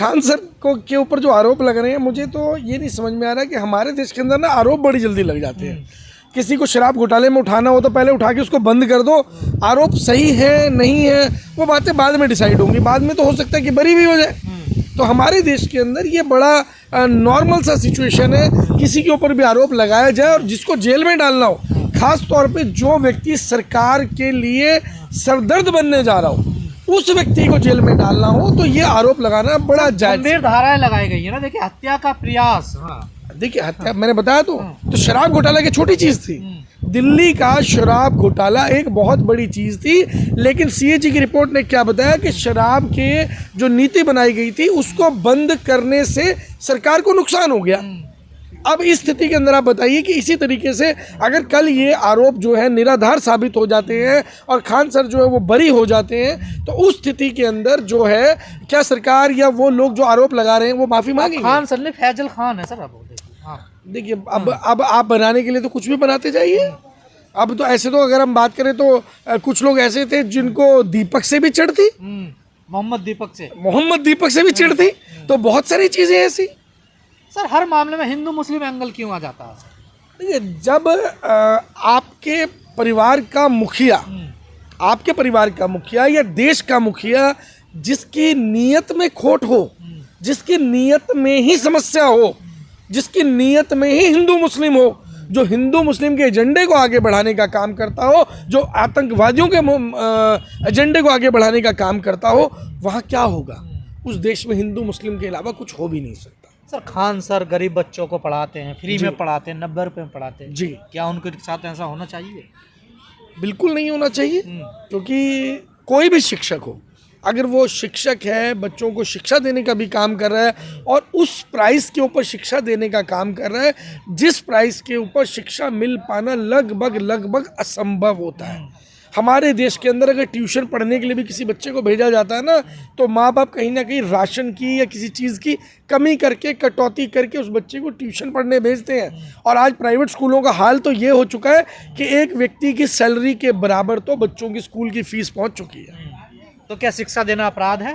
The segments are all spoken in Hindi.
खान सर को के ऊपर जो आरोप लग रहे हैं, मुझे तो ये नहीं समझ में आ रहा कि हमारे देश के अंदर ना आरोप बड़ी जल्दी लग जाते हैं। किसी को शराब घोटाले में उठाना हो तो पहले उठा के उसको बंद कर दो। आरोप सही है नहीं है वो बातें बाद में डिसाइड होंगी, बाद में तो हो सकता है कि बरी भी हो जाए। तो हमारे देश के अंदर ये बड़ा नॉर्मल सा सिचुएशन है, किसी के ऊपर भी आरोप लगाया जाए और जिसको जेल में डालना हो, खास तौर पे जो व्यक्ति सरकार के लिए सरदर्द बनने जा रहा हो, उस व्यक्ति को जेल में डालना हो, तो ये आरोप लगाना बड़ा जायज। गंभीर धाराएं लगाई गई है ना, देखिए हत्या का प्रयास। देखिए हत्या मैंने बताया तो शराब घोटाला की छोटी चीज थी। दिल्ली का शराब घोटाला एक बहुत बड़ी चीज थी, लेकिन सीएजी की रिपोर्ट ने क्या बताया कि शराब के जो नीति बनाई गई थी उसको बंद करने से सरकार को नुकसान हो गया। अब इस स्थिति के अंदर आप बताइए कि इसी तरीके से अगर कल ये आरोप जो है निराधार साबित हो जाते हैं और खान सर जो है वो बरी हो जाते हैं, तो उस स्थिति के अंदर जो है क्या सरकार या वो लोग जो आरोप लगा रहे हैं वो माफी मांगेंगे? खान सर ने फैजल खान है सर। अब देखिए अब आप बनाने के लिए तो कुछ भी बनाते जाइए। अब तो ऐसे तो अगर हम बात करें तो कुछ लोग ऐसे थे जिनको दीपक से भी चिढ़ थी, मोहम्मद दीपक से भी चिढ़ थी। तो बहुत सारी चीजें ऐसी। सर हर मामले में हिंदू मुस्लिम एंगल क्यों आ जाता है? देखिए जब आपके परिवार का मुखिया या देश का मुखिया जिसकी नीयत में खोट हो, जिसकी नीयत में ही समस्या हो, जिसकी नीयत में ही हिंदू मुस्लिम हो, जो हिंदू मुस्लिम के एजेंडे को आगे बढ़ाने का काम करता हो, जो आतंकवादियों के एजेंडे को आगे बढ़ाने का काम करता हो, वहाँ क्या होगा? उस देश में हिंदू मुस्लिम के अलावा कुछ हो भी नहीं सकता। सर खान सर गरीब बच्चों को पढ़ाते हैं, फ्री में पढ़ाते हैं, 90 रुपये में पढ़ाते हैं जी। क्या उनके साथ ऐसा होना चाहिए? बिल्कुल नहीं होना चाहिए, क्योंकि कोई भी शिक्षक हो, अगर वो शिक्षक है, बच्चों को शिक्षा देने का भी काम कर रहा है और उस प्राइस के ऊपर शिक्षा देने का काम कर रहा है जिस प्राइस के ऊपर शिक्षा मिल पाना लगभग असंभव होता है। हमारे देश के अंदर अगर ट्यूशन पढ़ने के लिए भी किसी बच्चे को भेजा जाता है ना, तो माँ बाप कहीं ना कहीं राशन की या किसी चीज़ की कमी करके, कटौती करके उस बच्चे को ट्यूशन पढ़ने भेजते हैं। और आज प्राइवेट स्कूलों का हाल तो ये हो चुका है कि एक व्यक्ति की सैलरी के बराबर तो बच्चों की स्कूल की फीस पहुँच चुकी है। तो क्या शिक्षा देना अपराध है?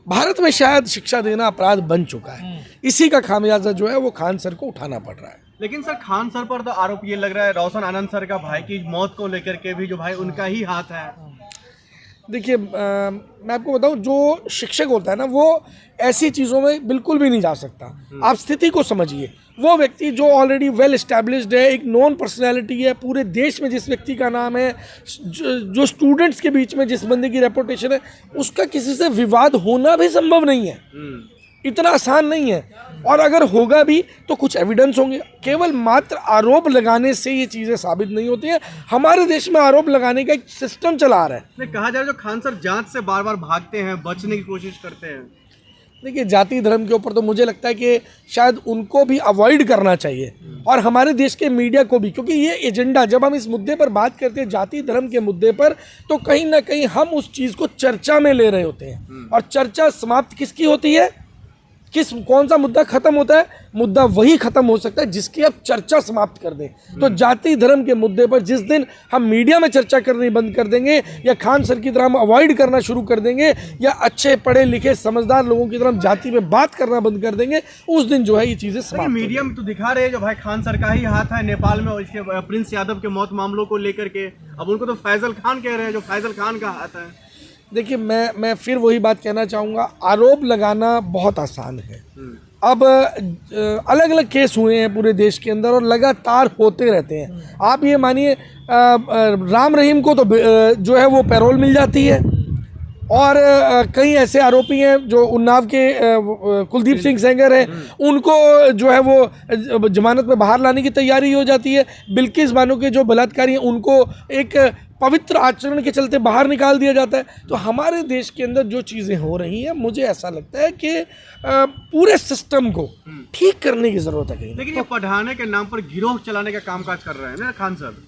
भारत में शायद शिक्षा देना अपराध बन चुका है। इसी का खामियाजा जो है वो खान सर को उठाना पड़ रहा है। लेकिन सर खान सर पर तो आरोप ये लग रहा है रोशन आनंद सर का भाई की मौत को लेकर के भी जो भाई उनका ही हाथ है। देखिए मैं आपको बताऊं, जो शिक्षक होता है ना वो ऐसी चीज़ों में बिल्कुल भी नहीं जा सकता। आप स्थिति को समझिए। वो व्यक्ति जो ऑलरेडी वेल एस्टैब्लिश्ड है, एक नॉन पर्सनैलिटी है, पूरे देश में जिस व्यक्ति का नाम है, जो स्टूडेंट्स के बीच में जिस बंदे की रेपुटेशन है, उसका किसी से विवाद होना भी संभव नहीं है। इतना आसान नहीं है। और अगर होगा भी तो कुछ एविडेंस होंगे। केवल मात्र आरोप लगाने से ये चीज़ें साबित नहीं होती हैं। हमारे देश में आरोप लगाने का एक सिस्टम चला आ रहा है। कहा जा रहा है जो खान सर जांच से बार बार भागते हैं, बचने की कोशिश करते हैं। देखिए जाति धर्म के ऊपर तो मुझे लगता है कि शायद उनको भी अवॉइड करना चाहिए और हमारे देश के मीडिया को भी, क्योंकि ये एजेंडा, जब हम इस मुद्दे पर बात करते हैं जाति धर्म के मुद्दे पर, तो कहीं ना कहीं हम उस चीज़ को चर्चा में ले रहे होते हैं। और चर्चा समाप्त किसकी होती है? कौन सा मुद्दा खत्म होता है? मुद्दा वही खत्म हो सकता है जिसकी आप चर्चा समाप्त कर दें। तो जाति धर्म के मुद्दे पर जिस दिन हम मीडिया में चर्चा करनी बंद कर देंगे या खान सर की तरह हम अवॉइड करना शुरू कर देंगे या अच्छे पढ़े लिखे समझदार लोगों की तरह हम जाति में बात करना बंद कर देंगे, उस दिन जो है ये चीजें समाप्त। मीडिया में तो दिखा रहे हैं जो भाई खान सर का ही हाथ है नेपाल में और इसके प्रिंस यादव के मौत मामलों को लेकर के। अब उनको तो फैजल खान कह रहे हैं जो फैजल खान का हाथ है। देखिए मैं फिर वही बात कहना चाहूँगा, आरोप लगाना बहुत आसान है। अब अलग अलग केस हुए हैं पूरे देश के अंदर और लगातार होते रहते हैं। आप ये मानिए राम रहीम को तो जो है वो पैरोल मिल जाती है और कई ऐसे आरोपी हैं जो उन्नाव के कुलदीप सिंह सेंगर हैं, उनको जो है वो जमानत में बाहर लाने की तैयारी हो जाती है। बिल्किस बानो के जो बलात्कारी हैं उनको एक पवित्र आचरण के चलते बाहर निकाल दिया जाता है। तो हमारे देश के अंदर जो चीज़ें हो रही हैं, मुझे ऐसा लगता है कि पूरे सिस्टम को ठीक करने की ज़रूरत है। लेकिन ये पढ़ाने के नाम पर गिरोह चलाने का कामकाज कर रहे हैं ना खान सर।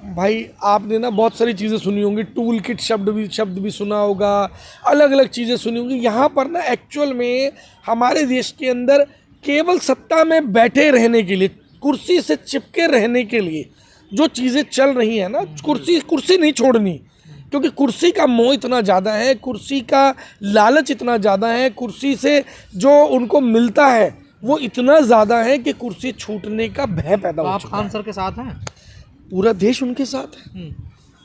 भाई आपने ना बहुत सारी चीज़ें सुनी होंगी, टूल किट शब्द भी सुना होगा, अलग अलग चीज़ें सुनी होंगी। यहाँ पर ना एक्चुअल में हमारे देश के अंदर केवल सत्ता में बैठे रहने के लिए, कुर्सी से चिपके रहने के लिए जो चीज़ें चल रही हैं ना, कुर्सी नहीं छोड़नी, क्योंकि कुर्सी का मोह इतना ज़्यादा है, कुर्सी का लालच इतना ज़्यादा है, कुर्सी से जो उनको मिलता है वो इतना ज़्यादा है कि कुर्सी छूटने का भय पैदा हो आप चुका खान है। सर के साथ हैं? पूरा देश उनके साथ है,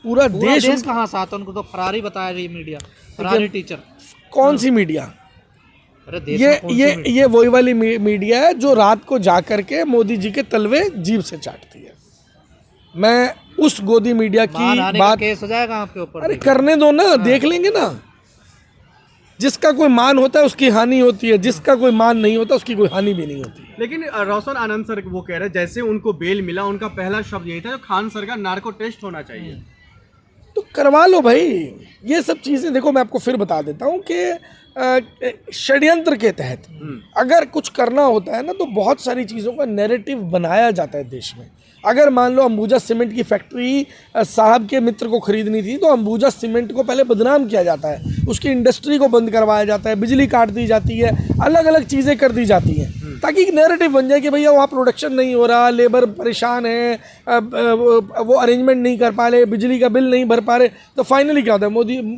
पूरा पूरा देश देश कहाँ साथ है? उनको तो फरारी बताया रही मीडिया, फरारी टीचर। कौन सी मीडिया? अरे देश में कौन सी मीडिया? ये वही वाली मीडिया है जो रात को जा करके मोदी जी के तलवे जीभ से चाटती है। मैं उस गोदी मीडिया की मानहानि का बात, केस हो जाएगा आपके ऊपर। अरे करने दो ना, देख लेंगे ना। जिसका कोई मान होता है उसकी हानि होती है, जिसका कोई मान नहीं होता उसकी कोई हानि भी नहीं होती। लेकिन रोशन आनंद सर वो कह रहे हैं जैसे उनको बेल मिला उनका पहला शब्द यही था जो खान सर का नार्को टेस्ट होना चाहिए। तो करवा लो भाई। ये सब चीज़ें देखो, मैं आपको फिर बता देता हूँ कि षड्यंत्र के तहत अगर कुछ करना होता है ना तो बहुत सारी चीज़ों का नैरेटिव बनाया जाता है देश में। अगर मान लो अंबुजा सीमेंट की फैक्ट्री साहब के मित्र को खरीदनी थी तो अंबुजा सीमेंट को पहले बदनाम किया जाता है, उसकी इंडस्ट्री को बंद करवाया जाता है, बिजली काट दी जाती है, अलग अलग चीज़ें कर दी जाती हैं ताकि एक नैरेटिव बन जाए कि भैया वहाँ प्रोडक्शन नहीं हो रहा, लेबर परेशान है, वो अरेंजमेंट नहीं कर पा रहे, बिजली का बिल नहीं भर पा रहे। तो फाइनली क्या होता है,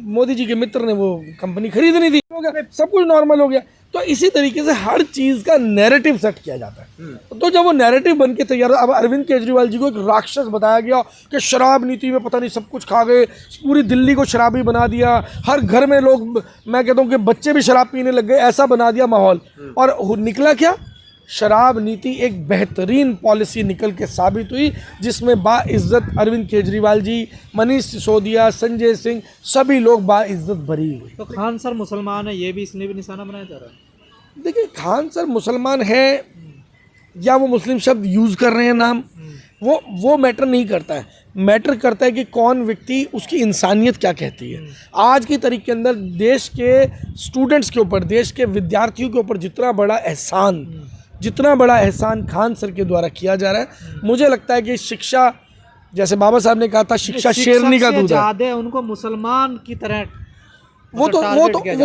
मोदी जी के मित्र ने वो कंपनी खरीदनी थी, हो गया, सब कुछ नॉर्मल हो गया। तो इसी तरीके से हर चीज़ का नैरेटिव सेट किया जाता है। तो जब वो नैरेटिव बन के तैयार, अब अरविंद केजरीवाल जी को एक राक्षस बताया गया कि शराब नीति में पता नहीं सब कुछ खा गए, पूरी दिल्ली को शराबी बना दिया, हर घर में लोग, मैं कहता हूँ कि बच्चे भी शराब पीने लग गए, ऐसा बना दिया माहौल। और निकला क्या? शराब नीति एक बेहतरीन पॉलिसी निकल के साबित हुई जिसमें बाइज्जत अरविंद केजरीवाल जी, मनीष सिसोदिया, संजय सिंह, सभी लोग बाइज्जत भरी हुई। तो खान सर मुसलमान है, ये भी इसलिए भी निशाना बनाया जा रहा है। देखिए, खान सर मुसलमान है या वो मुस्लिम शब्द यूज़ कर रहे हैं नाम, वो मैटर नहीं करता है। मैटर करता है कि कौन व्यक्ति, उसकी इंसानियत क्या कहती है। आज की तारीख के अंदर देश के स्टूडेंट्स के ऊपर, देश के विद्यार्थियों के ऊपर जितना बड़ा एहसान खान सर के द्वारा किया जा रहा है, मुझे लगता है कि शिक्षा, जैसे बाबा साहब ने कहा था, शिक्षा शेरनी का दूध है। ज़्यादा उनको मुसलमान की तरह वो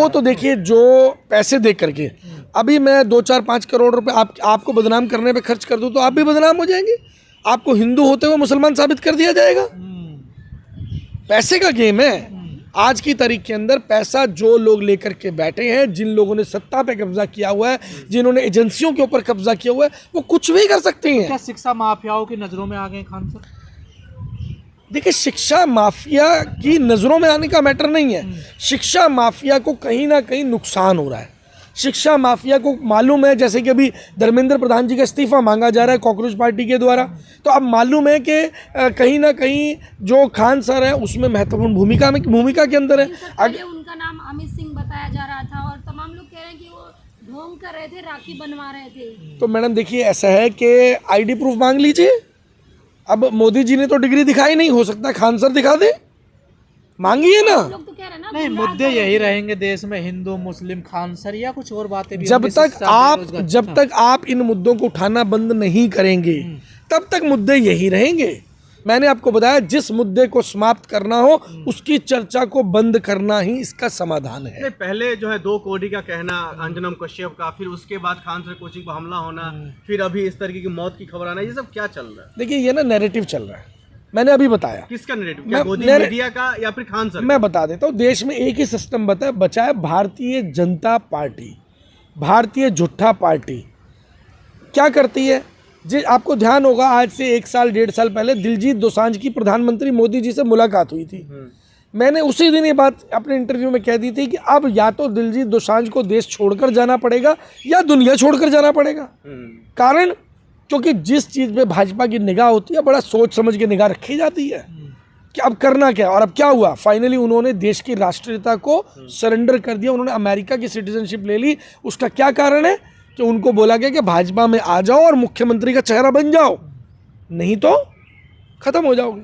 तो देखिए, जो पैसे दे करके अभी मैं 2-4-5 करोड़ रुपए आपको बदनाम करने पे खर्च कर दूं तो आप भी बदनाम हो जाएंगे। आपको हिंदू होते हुए मुसलमान साबित कर दिया जाएगा। पैसे का गेम है। आज की तारीख के अंदर पैसा जो लोग लेकर के बैठे हैं, जिन लोगों ने सत्ता पे कब्जा किया हुआ है, जिन्होंने एजेंसियों के ऊपर कब्जा किया हुआ है, वो कुछ भी कर सकते हैं। क्या शिक्षा माफियाओं की नजरों में आ गए खान सर? देखिए, शिक्षा माफिया की नज़रों में आने का मैटर नहीं है। शिक्षा माफिया को कहीं ना कहीं नुकसान हो रहा है। शिक्षा माफिया को मालूम है, जैसे कि अभी धर्मेंद्र प्रधान जी का इस्तीफा मांगा जा रहा है कॉकरोच पार्टी के द्वारा, तो अब मालूम है कि कहीं ना कहीं जो खान सर है उसमें महत्वपूर्ण भूमिका के अंदर है। पहले उनका नाम अमित सिंह बताया जा रहा था और तमाम लोग कह रहे हैं कि वो ढोंग कर रहे थे, राखी बनवा रहे थे। तो मैडम देखिए, ऐसा है कि आईडी प्रूफ मांग लीजिए। अब मोदी जी ने तो डिग्री दिखाई नहीं, हो सकता है खान सर दिखा दे, मांगिए ना। लोग तो कह रहे हैं ना, नहीं, मुद्दे यही रहेंगे देश में, हिंदू मुस्लिम खान सर, या कुछ और बातें भी जब होंगी, तक शिक्षा, आप बेरोजगार। इन मुद्दों को उठाना बंद नहीं करेंगे तब तक मुद्दे यही रहेंगे। मैंने आपको बताया, जिस मुद्दे को समाप्त करना हो उसकी चर्चा को बंद करना ही इसका समाधान है। पहले जो है 2 कोड़ी का कहना अंजनम कश्यप का, फिर उसके बाद खान सर कोचिंग पर हमला होना, फिर अभी इस तरीके की मौत की खबर आना, ये सब क्या चल रहा है? देखिए, ये ना नैरेटिव चल रहा है। मैंने अभी बताया। किसका नैरेटिव? क्या गोदी मीडिया का या फिर खान सर? मैं बता देता हूँ। देश में एक ही सिस्टम बचा है, भारतीय जनता पार्टी, भारतीय झूठा पार्टी। क्या करती है जी? आपको ध्यान होगा, आज से 1 साल 1.5 साल पहले दिलजीत दोसांझ की प्रधानमंत्री मोदी जी से मुलाकात हुई थी। मैंने उसी दिन ये बात अपने इंटरव्यू में कह दी थी कि अब या तो दिलजीत दोसांझ को देश छोड़कर जाना पड़ेगा या दुनिया छोड़कर जाना पड़ेगा। कारण, क्योंकि जिस चीज़ पे भाजपा की निगाह होती है, बड़ा सोच समझ के निगाह रखी जाती है कि अब करना क्या। और अब क्या हुआ? फाइनली उन्होंने देश की राष्ट्रीयता को सरेंडर कर दिया, उन्होंने अमेरिका की सिटीजनशिप ले ली। उसका क्या कारण है? कि उनको बोला गया कि भाजपा में आ जाओ और मुख्यमंत्री का चेहरा बन जाओ, नहीं तो खत्म हो जाओगे।